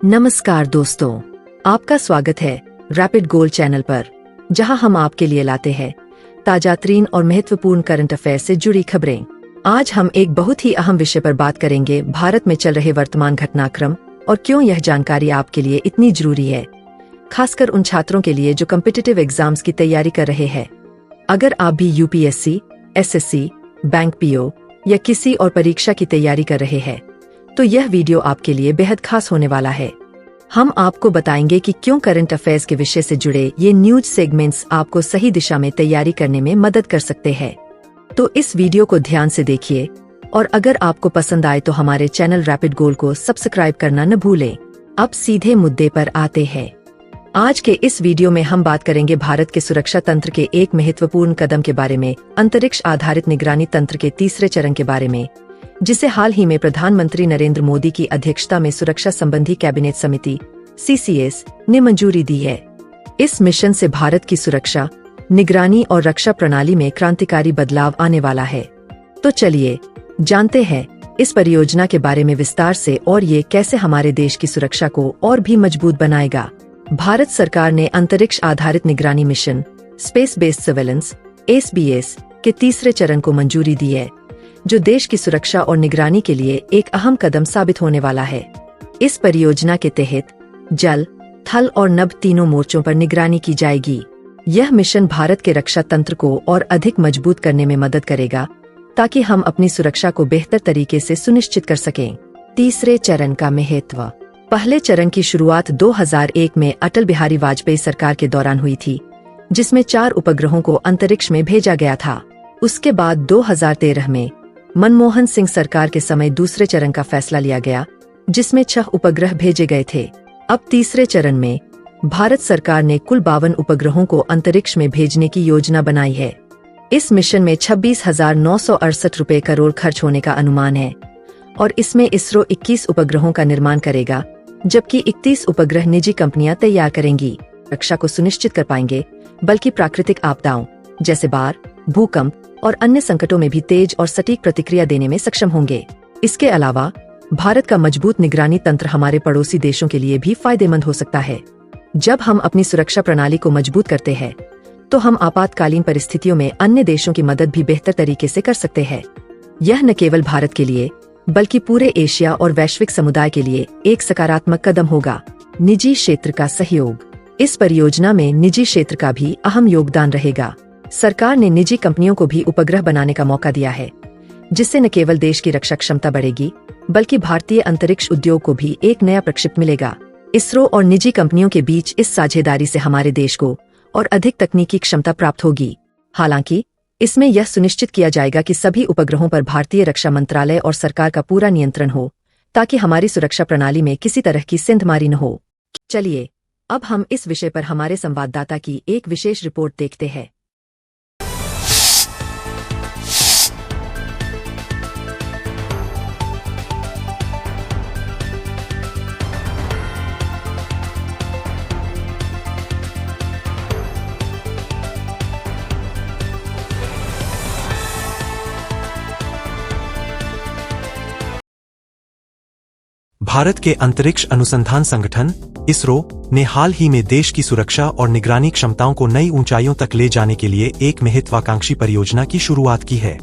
नमस्कार दोस्तों, आपका स्वागत है रैपिड गोल चैनल पर, जहां हम आपके लिए लाते हैं ताजा तरीन और महत्वपूर्ण करंट अफेयर से जुड़ी खबरें। आज हम एक बहुत ही अहम विषय पर बात करेंगे, भारत में चल रहे वर्तमान घटनाक्रम और क्यों यह जानकारी आपके लिए इतनी जरूरी है, खासकर उन छात्रों के लिए जो कॉम्पिटिटिव एग्जाम्स की तैयारी कर रहे हैं। अगर आप भी यूपीएससी, एसएससी, बैंक पीओ या किसी और परीक्षा की तैयारी कर रहे हैं तो यह वीडियो आपके लिए बेहद खास होने वाला है। हम आपको बताएंगे कि क्यों करंट अफेयर्स के विषय से जुड़े ये न्यूज सेगमेंट्स आपको सही दिशा में तैयारी करने में मदद कर सकते हैं। तो इस वीडियो को ध्यान से देखिए और अगर आपको पसंद आए तो हमारे चैनल रैपिड गोल को सब्सक्राइब करना न भूलें। अब सीधे मुद्दे पर आते हैं। आज के इस वीडियो में हम बात करेंगे भारत के सुरक्षा तंत्र के एक महत्वपूर्ण कदम के बारे में, अंतरिक्ष आधारित निगरानी तंत्र के तीसरे चरण के बारे में, जिसे हाल ही में प्रधानमंत्री नरेंद्र मोदी की अध्यक्षता में सुरक्षा संबंधी कैबिनेट समिति (CCS) ने मंजूरी दी है। इस मिशन से भारत की सुरक्षा, निगरानी और रक्षा प्रणाली में क्रांतिकारी बदलाव आने वाला है। तो चलिए जानते हैं इस परियोजना के बारे में विस्तार से और ये कैसे हमारे देश की सुरक्षा को और भी मजबूत बनाएगा। भारत सरकार ने अंतरिक्ष आधारित निगरानी mission space based surveillance (SBS) के तीसरे चरण को मंजूरी दी है, जो देश की सुरक्षा और निगरानी के लिए एक अहम कदम साबित होने वाला है। इस परियोजना के तहत जल, थल और नभ तीनों मोर्चों पर निगरानी की जाएगी। यह मिशन भारत के रक्षा तंत्र को और अधिक मजबूत करने में मदद करेगा, ताकि हम अपनी सुरक्षा को बेहतर तरीके से सुनिश्चित कर सकें। तीसरे चरण का महत्व। पहले चरण की शुरुआत 2001 में अटल बिहारी वाजपेयी सरकार के दौरान हुई थी, जिसमें 4 उपग्रहों को अंतरिक्ष में भेजा गया था। उसके बाद 2013 में मनमोहन सिंह सरकार के समय दूसरे चरण का फैसला लिया गया, जिसमें 6 उपग्रह भेजे गए थे। अब तीसरे चरण में भारत सरकार ने कुल 52 उपग्रहों को अंतरिक्ष में भेजने की योजना बनाई है। इस मिशन में 26,968 करोड़ खर्च होने का अनुमान है और इसमें इसरो 21 उपग्रहों का निर्माण करेगा, जबकि 31 उपग्रह निजी कंपनियां तैयार करेंगी। रक्षा को सुनिश्चित कर पाएंगे, बल्कि प्राकृतिक आपदाओं जैसे बाढ़, भूकंप और अन्य संकटों में भी तेज और सटीक प्रतिक्रिया देने में सक्षम होंगे। इसके अलावा भारत का मजबूत निगरानी तंत्र हमारे पड़ोसी देशों के लिए भी फायदेमंद हो सकता है। जब हम अपनी सुरक्षा प्रणाली को मजबूत करते हैं, तो हम आपातकालीन परिस्थितियों में अन्य देशों की मदद भी बेहतर तरीके से कर सकते हैं। यह न केवल भारत के लिए, बल्कि पूरे एशिया और वैश्विक समुदाय के लिए एक सकारात्मक कदम होगा। निजी क्षेत्र का सहयोग। इस परियोजना में निजी क्षेत्र का भी अहम योगदान रहेगा। सरकार ने निजी कंपनियों को भी उपग्रह बनाने का मौका दिया है, जिससे न केवल देश की रक्षा क्षमता बढ़ेगी, बल्कि भारतीय अंतरिक्ष उद्योग को भी एक नया प्रक्षेप मिलेगा। इसरो और निजी कंपनियों के बीच इस साझेदारी से हमारे देश को और अधिक तकनीकी क्षमता प्राप्त होगी। हालांकि इसमें यह सुनिश्चित किया जाएगा कि सभी उपग्रहों पर भारतीय रक्षा मंत्रालय और सरकार का पूरा नियंत्रण हो, ताकि हमारी सुरक्षा प्रणाली में किसी तरह की सेंधमारी न हो। चलिए अब हम इस विषय पर हमारे संवाददाता की एक विशेष रिपोर्ट देखते हैं। भारत के अंतरिक्ष अनुसंधान संगठन इसरो ने हाल ही में देश की सुरक्षा और निगरानी क्षमताओं को नई ऊंचाइयों तक ले जाने के लिए एक महत्वाकांक्षी परियोजना की शुरुआत की है।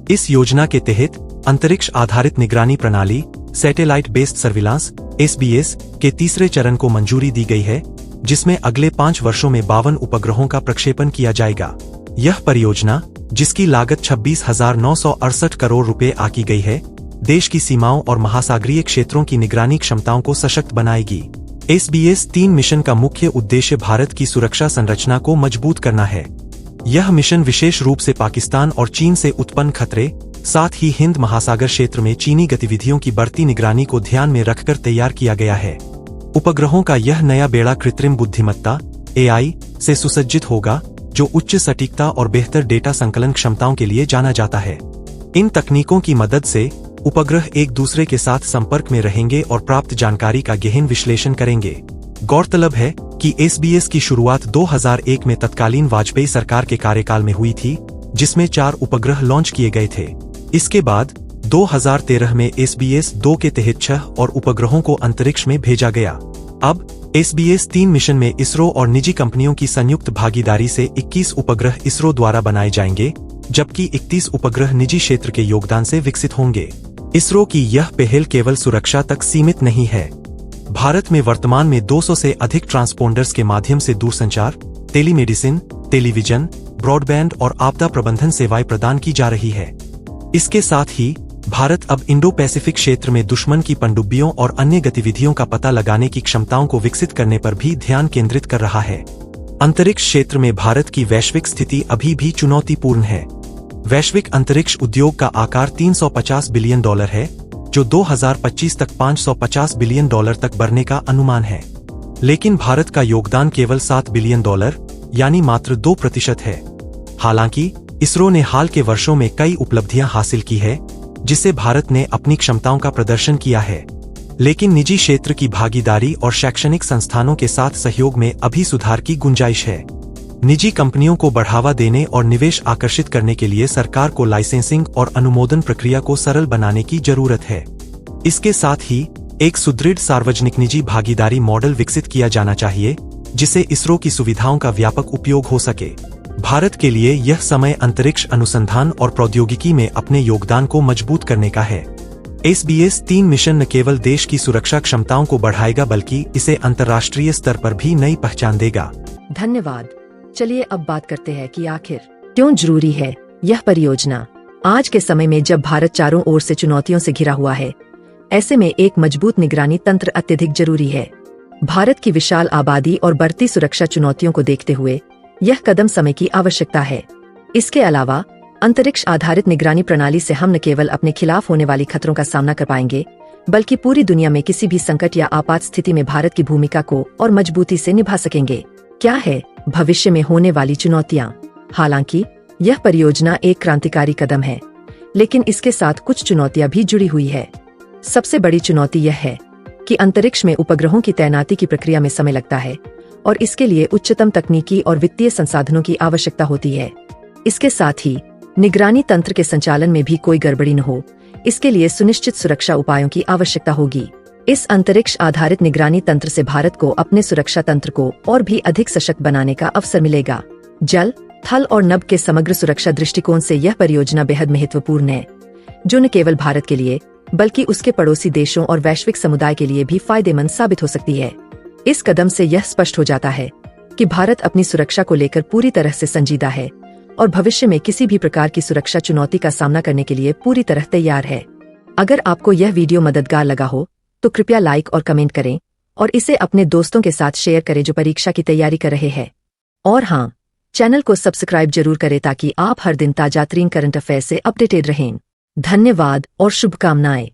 इस योजना के तहत अंतरिक्ष आधारित निगरानी प्रणाली सैटेलाइट बेस्ड सर्विलांस (SBS) के तीसरे चरण को मंजूरी दी गई है, जिसमें अगले 5 वर्षों में 52 उपग्रहों का प्रक्षेपण किया जाएगा। यह परियोजना, जिसकी लागत 26,968 करोड़ रुपए आकी गई है, देश की सीमाओं और महासागरीय क्षेत्रों की निगरानी क्षमताओं को सशक्त बनाएगी। SBS 3 मिशन का मुख्य उद्देश्य भारत की सुरक्षा संरचना को मजबूत करना है। यह मिशन विशेष रूप से पाकिस्तान और चीन से उत्पन्न खतरे, साथ ही हिंद महासागर क्षेत्र में चीनी गतिविधियों की बढ़ती निगरानी को ध्यान में रखकर तैयार किया गया है। उपग्रहों का यह नया बेड़ा कृत्रिम बुद्धिमत्ता (AI) से सुसज्जित होगा, जो उच्च सटीकता और बेहतर डेटा संकलन क्षमताओं के लिए जाना जाता है। इन तकनीकों की मदद से उपग्रह एक दूसरे के साथ संपर्क में रहेंगे और प्राप्त जानकारी का गहन विश्लेषण करेंगे। गौरतलब है कि SBS की शुरुआत 2001 में तत्कालीन वाजपेयी सरकार के कार्यकाल में हुई थी, जिसमें 4 उपग्रह लॉन्च किए गए थे। इसके बाद 2013 में SBS-2 के तहत 6 और उपग्रहों को अंतरिक्ष में भेजा गया। अब SBS-3 मिशन में इसरो और निजी कंपनियों की संयुक्त भागीदारी से 21 उपग्रह इसरो द्वारा बनाए जाएंगे, जबकि 31 उपग्रह निजी क्षेत्र के योगदान से विकसित होंगे। इसरो की यह पहल केवल सुरक्षा तक सीमित नहीं है। भारत में वर्तमान में 200 से अधिक ट्रांसपोंडर्स के माध्यम से दूरसंचार, टेलीमेडिसिन, टेलीविजन, ब्रॉडबैंड और आपदा प्रबंधन सेवाएं प्रदान की जा रही है। इसके साथ ही भारत अब इंडो पैसिफिक क्षेत्र में दुश्मन की पनडुब्बियों और अन्य गतिविधियों का पता लगाने की क्षमताओं को विकसित करने पर भी ध्यान केंद्रित कर रहा है। अंतरिक्ष क्षेत्र में भारत की वैश्विक स्थिति अभी भी चुनौतीपूर्ण है। वैश्विक अंतरिक्ष उद्योग का आकार $350 बिलियन है, जो 2025 तक $550 बिलियन तक बढ़ने का अनुमान है। लेकिन भारत का योगदान केवल $7 बिलियन यानी मात्र 2% है। हालांकि इसरो ने हाल के वर्षों में कई उपलब्धियां हासिल की है, जिससे भारत ने अपनी क्षमताओं का प्रदर्शन किया है। लेकिन निजी क्षेत्र की भागीदारी और शैक्षणिक संस्थानों के साथ सहयोग में अभी सुधार की गुंजाइश है। निजी कंपनियों को बढ़ावा देने और निवेश आकर्षित करने के लिए सरकार को लाइसेंसिंग और अनुमोदन प्रक्रिया को सरल बनाने की जरूरत है। इसके साथ ही एक सुदृढ़ सार्वजनिक निजी भागीदारी मॉडल विकसित किया जाना चाहिए, जिससे इसरो की सुविधाओं का व्यापक उपयोग हो सके। भारत के लिए यह समय अंतरिक्ष अनुसंधान और प्रौद्योगिकी में अपने योगदान को मजबूत करने का है। SBS-3 मिशन न केवल देश की सुरक्षा क्षमताओं को बढ़ाएगा, बल्कि इसे अंतर्राष्ट्रीय स्तर पर भी नई पहचान देगा। धन्यवाद। चलिए अब बात करते हैं कि आखिर क्यों जरूरी है यह परियोजना। आज के समय में जब भारत चारों ओर से चुनौतियों से घिरा हुआ है, ऐसे में एक मजबूत निगरानी तंत्र अत्यधिक जरूरी है। भारत की विशाल आबादी और बढ़ती सुरक्षा चुनौतियों को देखते हुए यह कदम समय की आवश्यकता है। इसके अलावा अंतरिक्ष आधारित निगरानी प्रणाली से हम न केवल अपने खिलाफ होने वाली खतरों का सामना कर पाएंगे, बल्कि पूरी दुनिया में किसी भी संकट या आपात स्थिति में भारत की भूमिका को और मजबूती से निभा सकेंगे। क्या है भविष्य में होने वाली चुनौतियां? हालांकि यह परियोजना एक क्रांतिकारी कदम है, लेकिन इसके साथ कुछ चुनौतियां भी जुड़ी हुई है। सबसे बड़ी चुनौती यह है कि अंतरिक्ष में उपग्रहों की तैनाती की प्रक्रिया में समय लगता है और इसके लिए उच्चतम तकनीकी और वित्तीय संसाधनों की आवश्यकता होती है। इसके साथ ही निगरानी तंत्र के संचालन में भी कोई गड़बड़ी न हो, इसके लिए सुनिश्चित सुरक्षा उपायों की आवश्यकता होगी। इस अंतरिक्ष आधारित निगरानी तंत्र से भारत को अपने सुरक्षा तंत्र को और भी अधिक सशक्त बनाने का अवसर मिलेगा। जल, थल और नभ के समग्र सुरक्षा दृष्टिकोण से यह परियोजना बेहद महत्वपूर्ण है, जो न केवल भारत के लिए बल्कि उसके पड़ोसी देशों और वैश्विक समुदाय के लिए भी फायदेमंद साबित हो सकती है। इस कदम से यह स्पष्ट हो जाता है कि भारत अपनी सुरक्षा को लेकर पूरी तरह से संजीदा है और भविष्य में किसी भी प्रकार की सुरक्षा चुनौती का सामना करने के लिए पूरी तरह तैयार है। अगर आपको यह वीडियो मददगार लगा हो तो कृपया लाइक और कमेंट करें और इसे अपने दोस्तों के साथ शेयर करें जो परीक्षा की तैयारी कर रहे हैं। और हाँ, चैनल को सब्सक्राइब जरूर करें ताकि आप हर दिन ताजा तरीन करंट अफेयर से अपडेटेड रहें। धन्यवाद और शुभकामनाएं।